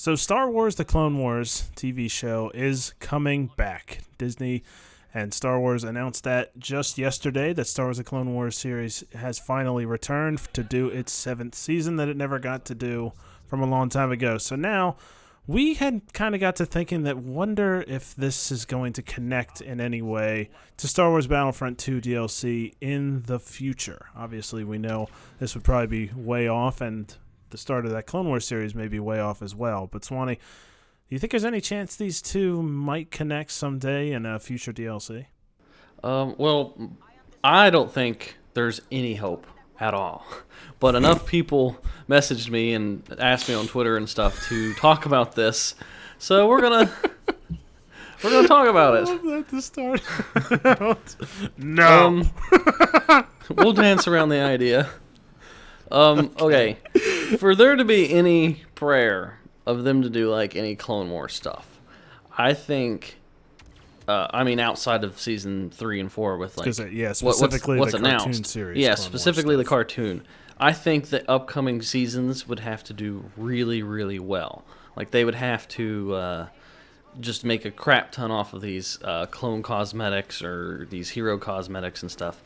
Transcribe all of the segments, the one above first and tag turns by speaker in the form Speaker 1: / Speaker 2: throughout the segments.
Speaker 1: So Star Wars The Clone Wars TV show is coming back. Disney and Star Wars announced that just yesterday, that Star Wars The Clone Wars series has finally returned to do its 7th season that it never got to do from a long time ago. So now we had kind of got to thinking that wonder if this is going to connect in any way to Star Wars Battlefront 2 DLC in the future. Obviously, we know this would probably be way off, and the start of that Clone Wars series may be way off as well. But Swanee, do you think there's any chance these two might connect someday in a future DLC?
Speaker 2: Well, I don't think there's any hope at all. But enough people messaged me and asked me on Twitter and stuff to talk about this. So we're gonna talk about it.
Speaker 1: I love that to start out. No.
Speaker 2: We'll dance around the idea. Okay. For there to be any prayer of them to do like any Clone Wars stuff, I think, outside of season 3 and 4 with like,
Speaker 1: specifically
Speaker 2: what's
Speaker 1: the
Speaker 2: announced.
Speaker 1: Cartoon series.
Speaker 2: Yeah,
Speaker 1: Clone
Speaker 2: specifically
Speaker 1: Wars
Speaker 2: the cartoon. I think the upcoming seasons would have to do really, really well. Like they would have to just make a crap ton off of these clone cosmetics or these hero cosmetics and stuff.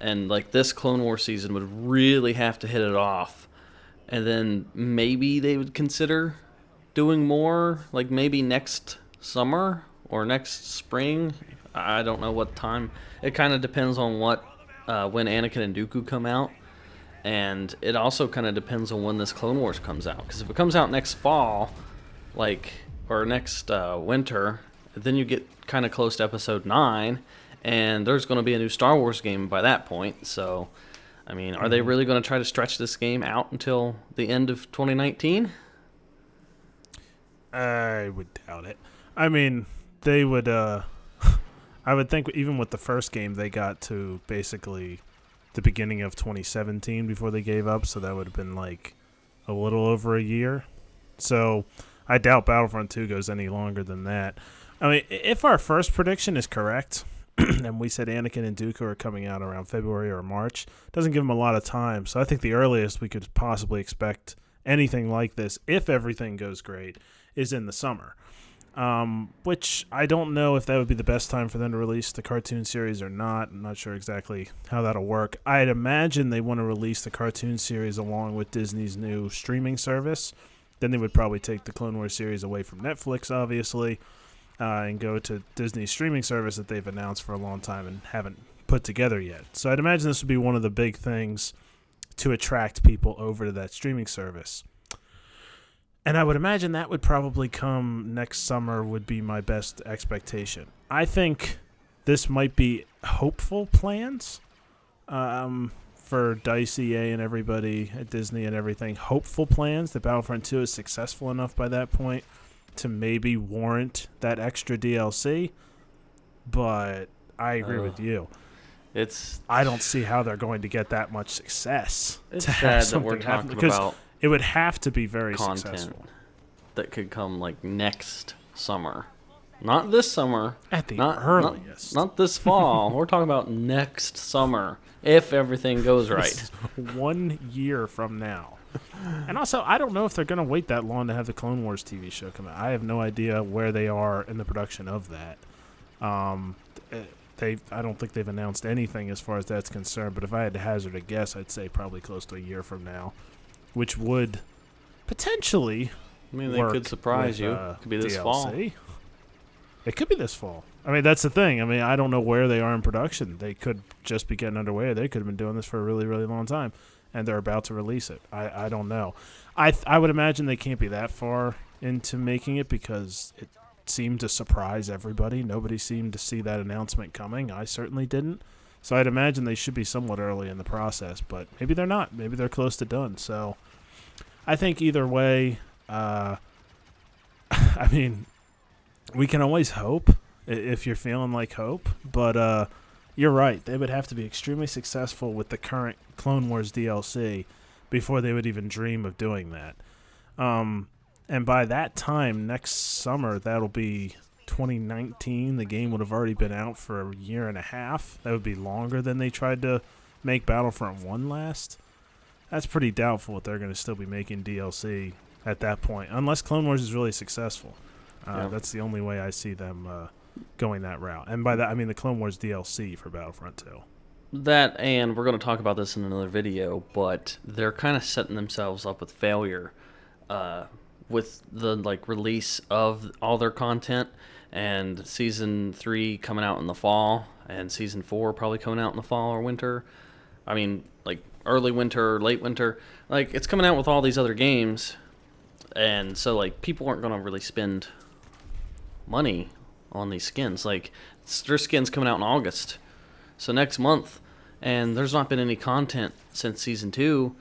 Speaker 2: And like this Clone Wars season would really have to hit it off. And then maybe they would consider doing more, like maybe next summer or next spring. I don't know what time. It kind of depends on when Anakin and Dooku come out. And it also kind of depends on when this Clone Wars comes out. Because if it comes out next fall, or next winter, then you get kind of close to Episode 9. And there's going to be a new Star Wars game by that point. So, I mean, are they really going to try to stretch this game out until the end of 2019?
Speaker 1: I would doubt it. I mean, they would... I would think even with the first game, they got to basically the beginning of 2017 before they gave up. So that would have been like a little over a year. So I doubt Battlefront 2 goes any longer than that. I mean, if our first prediction is correct... and we said Anakin and Dooku are coming out around February or March, doesn't give them a lot of time. So I think the earliest we could possibly expect anything like this, if everything goes great, is in the summer. Which I don't know if that would be the best time for them to release the cartoon series or not. I'm not sure exactly how that'll work. I'd imagine they want to release the cartoon series along with Disney's new streaming service. Then they would probably take the Clone Wars series away from Netflix, obviously, and go to Disney's streaming service that they've announced for a long time and haven't put together yet. So I'd imagine this would be one of the big things to attract people over to that streaming service. And I would imagine that would probably come next summer would be my best expectation. I think this might be hopeful plans for DICE, EA, and everybody at Disney and everything. Hopeful plans that Battlefront 2 is successful enough by that point to maybe warrant that extra DLC, but I agree with you. I don't see how they're going to get that much success.
Speaker 2: It's
Speaker 1: to
Speaker 2: sad
Speaker 1: have
Speaker 2: that we're
Speaker 1: something happen,
Speaker 2: talking
Speaker 1: because
Speaker 2: about
Speaker 1: it would have to be very
Speaker 2: content
Speaker 1: successful
Speaker 2: that could come like next summer, not this summer,
Speaker 1: at the earliest,
Speaker 2: not this fall. We're talking about next summer if everything goes right.
Speaker 1: 1 year from now. And also, I don't know if they're going to wait that long to have the Clone Wars TV show come out. I have no idea where they are in the production of that. I don't think they've announced anything as far as that's concerned, but if I had to hazard a guess, I'd say probably close to a year from now, which would potentially
Speaker 2: they could surprise you. It could be this
Speaker 1: DLC.
Speaker 2: fall.
Speaker 1: It could be this fall. I mean, that's the thing. I mean, I don't know where they are in production. They could just be getting underway. They could have been doing this for a really, really long time, and they're about to release it. I don't know. I would imagine they can't be that far into making it because it seemed to surprise everybody. Nobody seemed to see that announcement coming. I certainly didn't. So I'd imagine they should be somewhat early in the process, but maybe they're not. Maybe they're close to done. So I think either way, I mean, we can always hope if you're feeling like hope, but you're right. They would have to be extremely successful with the current Clone Wars DLC before they would even dream of doing that. And by that time, next summer, that'll be 2019. The game would have already been out for a year and a half. That would be longer than they tried to make Battlefront 1 last. That's pretty doubtful if they're going to still be making DLC at that point, unless Clone Wars is really successful.
Speaker 2: Yeah.
Speaker 1: That's the only way I see them going that route. And by that, I mean the Clone Wars DLC for Battlefront 2.
Speaker 2: That, and we're going to talk about this in another video, but they're kind of setting themselves up with failure with the release of all their content, and Season 3 coming out in the fall, and Season 4 probably coming out in the fall or winter. I mean, early winter, late winter. It's coming out with all these other games, and so people aren't going to really spend money on these skins. Their skins coming out in August, so next month, and there's not been any content since Season 2,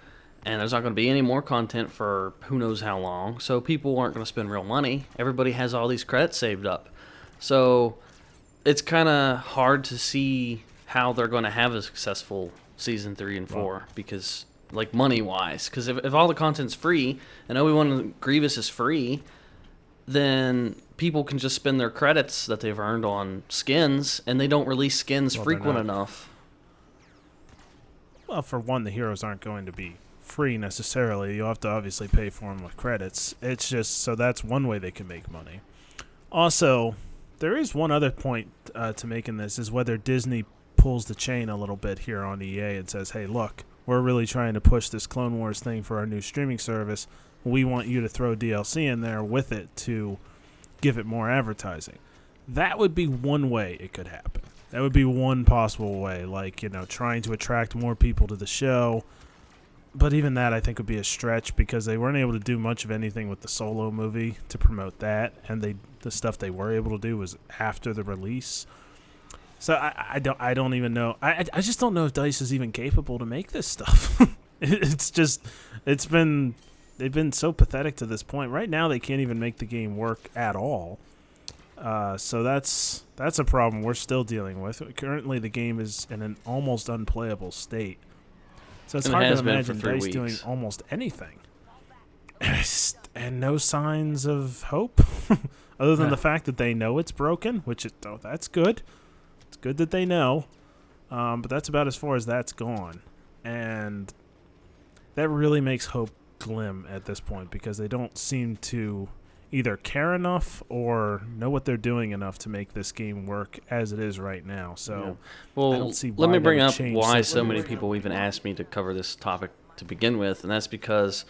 Speaker 2: and there's not going to be any more content for who knows how long, so people aren't going to spend real money. Everybody has all these credits saved up, so it's kind of hard to see how they're going to have a successful Season 3 and 4, because money-wise, because if all the content's free, and Obi-Wan Grievous is free, then people can just spend their credits that they've earned on skins, and they don't release skins frequent enough.
Speaker 1: Well, for one, the heroes aren't going to be free necessarily. You'll have to obviously pay for them with credits. It's just, so that's one way they can make money. Also, there is one other point to make in this, is whether Disney pulls the chain a little bit here on EA and says, hey, look, we're really trying to push this Clone Wars thing for our new streaming service. We want you to throw DLC in there with it to give it more advertising. That would be one way it could happen. That would be one possible way, trying to attract more people to the show. But even that, I think, would be a stretch, because they weren't able to do much of anything with the Solo movie to promote that, and the stuff they were able to do was after the release. So I don't even know. I just don't know if DICE is even capable to make this stuff. They've been so pathetic to this point. Right now, they can't even make the game work at all. So that's a problem we're still dealing with. Currently, the game is in an almost unplayable state. So it's hard to imagine DICE doing almost anything. And no signs of hope, other than the fact that they know it's broken, that's good. It's good that they know, but that's about as far as that's gone. And that really makes hope glim at this point, because they don't seem to either care enough or know what they're doing enough to make this game work as it is right now. So,
Speaker 2: well,
Speaker 1: I don't see why
Speaker 2: let me bring up why
Speaker 1: so
Speaker 2: many people even asked me to cover this topic to begin with, and that's because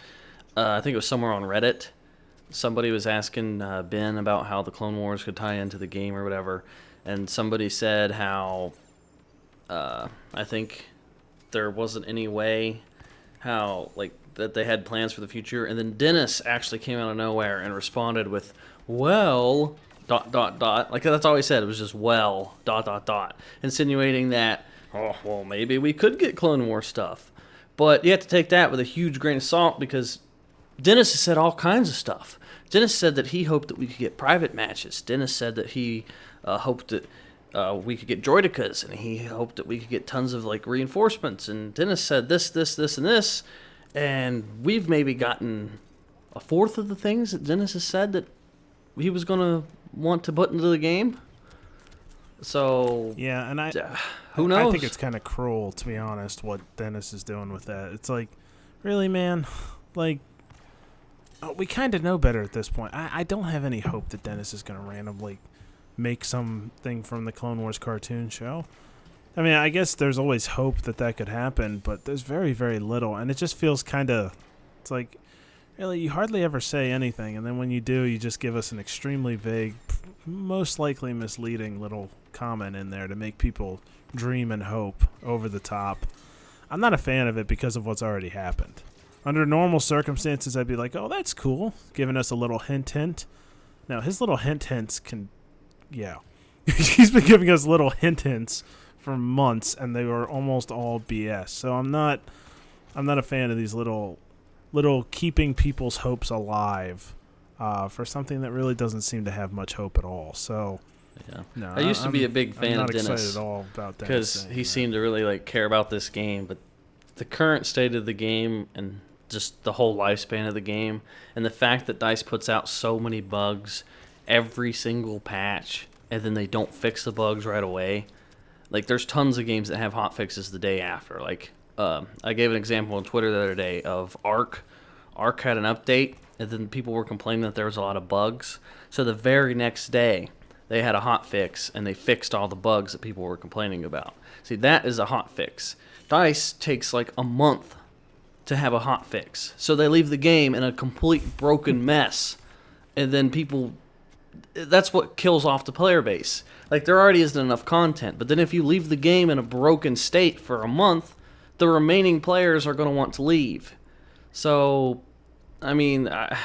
Speaker 2: I think it was somewhere on Reddit. Somebody was asking Ben about how the Clone Wars could tie into the game or whatever, and somebody said how I think there wasn't any way how that they had plans for the future, and then Dennis actually came out of nowhere and responded with, well, ... that's all he said. It was just, well, ... insinuating that, oh, well, maybe we could get Clone Wars stuff. But you have to take that with a huge grain of salt, because Dennis has said all kinds of stuff. Dennis said that he hoped that we could get private matches. Dennis said that he hoped that we could get droidicas, and he hoped that we could get tons of reinforcements. And Dennis said this, and this. And we've maybe gotten a fourth of the things that Dennis has said that he was going to want to put into the game. So
Speaker 1: yeah, and
Speaker 2: who knows?
Speaker 1: I think it's kind of cruel, to be honest, what Dennis is doing with that. It's really, man, we kind of know better at this point. I don't have any hope that Dennis is going to randomly make something from the Clone Wars cartoon show. I mean, I guess there's always hope that could happen, but there's very, very little, and it just feels kind of, it's really, you hardly ever say anything, and then when you do, you just give us an extremely vague, most likely misleading little comment in there to make people dream and hope over the top. I'm not a fan of it because of what's already happened. Under normal circumstances, I'd be like, oh, that's cool, giving us a little hint. Now, his little hints can, yeah. He's been giving us little hints for months, and they were almost all BS. So I'm not a fan of these little keeping people's hopes alive for something that really doesn't seem to have much hope at all. So
Speaker 2: yeah,
Speaker 1: no,
Speaker 2: I used to be a big fan of Dennis.
Speaker 1: I'm not excited at all about Dennis
Speaker 2: because he seemed to really care about this game, but the current state of the game and just the whole lifespan of the game, and the fact that DICE puts out so many bugs every single patch, and then they don't fix the bugs right away. There's tons of games that have hot fixes the day after. I gave an example on Twitter the other day of Ark. Ark had an update, and then people were complaining that there was a lot of bugs. So the very next day, they had a hot fix, and they fixed all the bugs that people were complaining about. See, that is a hot fix. DICE takes like a month to have a hot fix. So they leave the game in a complete broken mess, and then people... That's what kills off the player base. Like, there already isn't enough content, but then if you leave the game in a broken state for a month, the remaining players are going to want to leave. So, I mean, I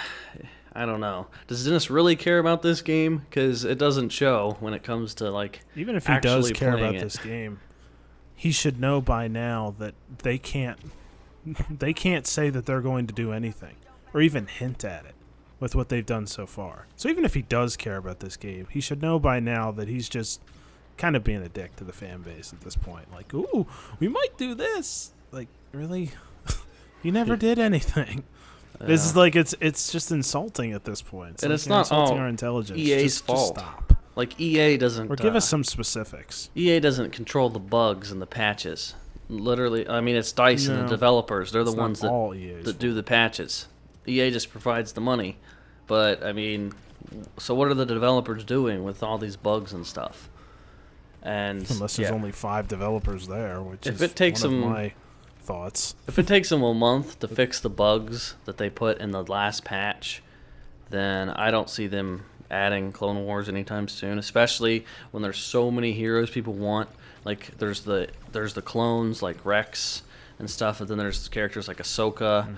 Speaker 2: don't know. Does Dennis really care about this game? Because it doesn't show when it comes to, like,
Speaker 1: even if he does care about this game, he should know by now that they can't say that they're going to do anything or even hint at it with what they've done so far. So even if he does care about this game, he should know by now that he's just kind of being a dick to the fan base at this point. Like, ooh, we might do this. Like, really? You never did anything. This is like, it's just insulting at this point.
Speaker 2: And
Speaker 1: like
Speaker 2: it's not
Speaker 1: insulting our intelligence.
Speaker 2: EA's fault.
Speaker 1: Just stop.
Speaker 2: Like, EA doesn't...
Speaker 1: Or give us some specifics.
Speaker 2: EA doesn't control the bugs and the patches. Literally, I mean, it's DICE and the developers. They're the ones that do the patches. EA just provides the money. But, I mean, so what are the developers doing with all these bugs and stuff? And
Speaker 1: unless there's only 5 developers there, which
Speaker 2: if
Speaker 1: is
Speaker 2: it takes
Speaker 1: one
Speaker 2: them,
Speaker 1: of my thoughts.
Speaker 2: If it takes them a month to fix the bugs that they put in the last patch, then I don't see them adding Clone Wars anytime soon, especially when there's so many heroes people want. Like, there's the clones like Rex and stuff, and then there's characters like Ahsoka.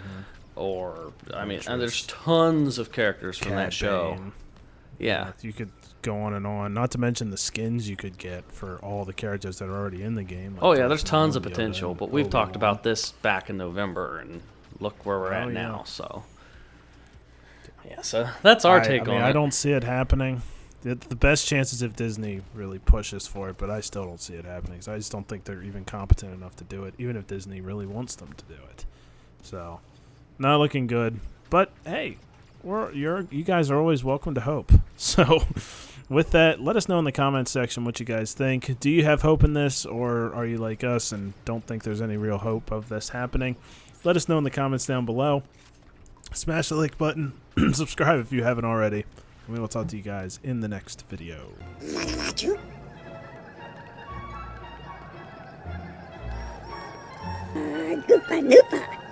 Speaker 2: Or, I mean, and there's tons of characters from that show. Yeah.
Speaker 1: You could go on and on. Not to mention the skins you could get for all the characters that are already in the game. Like
Speaker 2: oh, yeah, there's tons of potential. But we've talked about this back in November, and look where we're at now. So, yeah, so that's our take on it.
Speaker 1: I don't see it happening. The best chance is if Disney really pushes for it, but I still don't see it happening. So I just don't think they're even competent enough to do it, even if Disney really wants them to do it. So... not looking good, but hey, you guys are always welcome to hope. So, with that, let us know in the comments section what you guys think. Do you have hope in this, or are you like us and don't think there's any real hope of this happening? Let us know in the comments down below. Smash the like button, subscribe if you haven't already, and we will talk to you guys in the next video.
Speaker 3: Goopa Noopa.